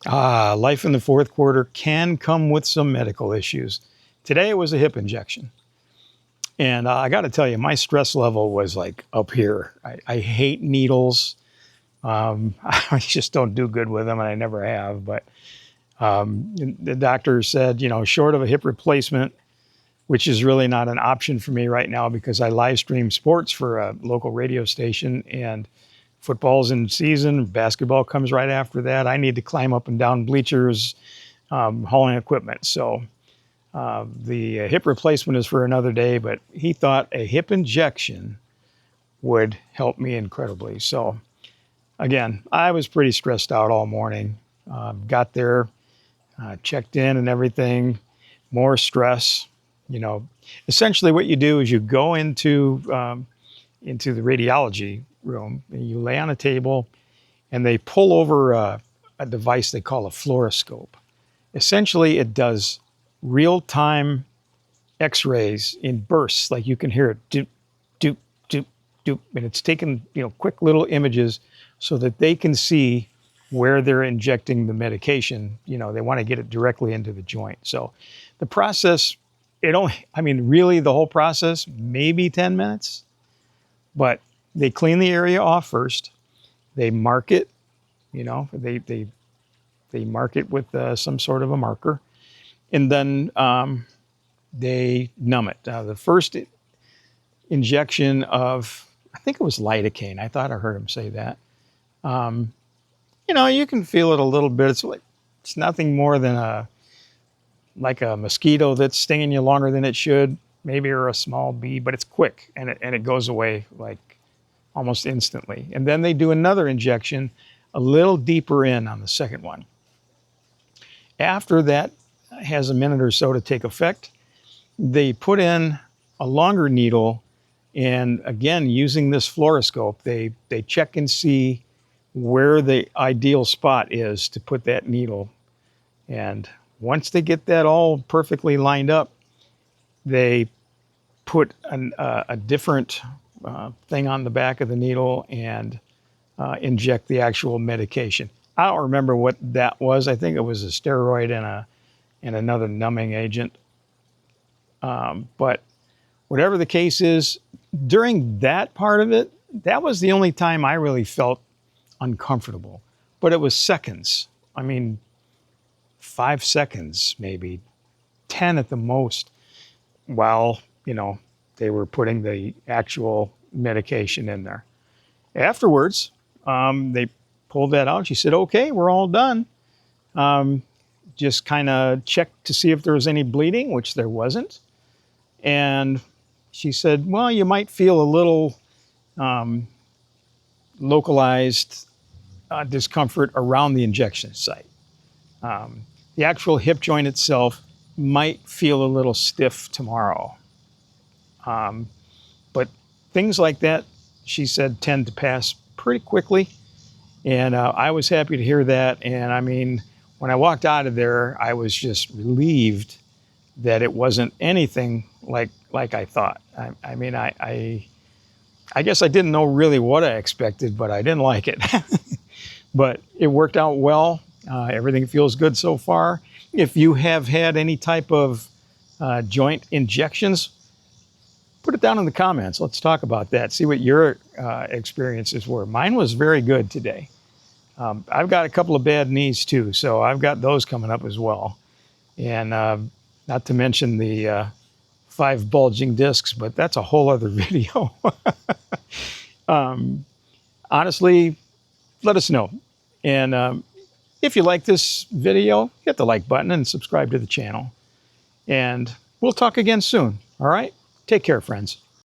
Life in the fourth quarter can come with some medical issues. Today it was a hip injection. And I got to tell you, my stress level was like up here. I hate needles. I just don't do good with them, and I never have. But the doctor said, short of a hip replacement, which is really not an option for me right now because I live stream sports for a local radio station, and football's in season. Basketball comes right after that. I need to climb up and down bleachers, hauling equipment. So the hip replacement is for another day, but he thought a hip injection would help me incredibly. So again, I was pretty stressed out all morning. Got there, checked in and everything, more stress. Essentially what you do is you go into the radiology room and you lay on a table and they pull over a device they call a fluoroscope. Essentially it does real-time x-rays in bursts, like you can hear it doop, doop, doop, doop, and it's taking quick little images so that they can see where they're injecting the medication. They want to get it directly into the joint. So the process, really the whole process, maybe 10 minutes, but they clean the area off first. They mark it, they mark it with some sort of a marker, and then they numb it. The first injection of, I think it was lidocaine. I thought I heard him say that. You can feel it a little bit. It's nothing more than like a mosquito that's stinging you longer than it should, maybe, or a small bee, but it's quick and it goes away like almost instantly. And then they do another injection a little deeper in on the second one. After that has a minute or so to take effect, they put in a longer needle, and again, using this fluoroscope, they check and see where the ideal spot is to put that needle. And once they get that all perfectly lined up, they put a different thing on the back of the needle and inject the actual medication. I don't remember what that was. I think it was a steroid and another numbing agent. But whatever the case is, during that part of it, that was the only time I really felt uncomfortable. But it was seconds. 5 seconds, maybe 10 at the most, while, they were putting the actual medication in there. Afterwards, they pulled that out. She said, okay, we're all done. Just kind of checked to see if there was any bleeding, which there wasn't. And she said, well, you might feel a little localized discomfort around the injection site. The actual hip joint itself might feel a little stiff tomorrow. But things like that, she said, tend to pass pretty quickly. And I was happy to hear that. And when I walked out of there, I was just relieved that it wasn't anything like I thought. I guess I didn't know really what I expected, but I didn't like it. But it worked out well. Everything feels good so far. If you have had any type of joint injections, put it down in the comments. Let's talk about that. See what your experiences were. Mine was very good today. I've got a couple of bad knees too, so I've got those coming up as well. And not to mention the 5 bulging discs, but that's a whole other video. Honestly, let us know. And if you like this video, hit the like button and subscribe to the channel. And we'll talk again soon, all right? Take care, friends.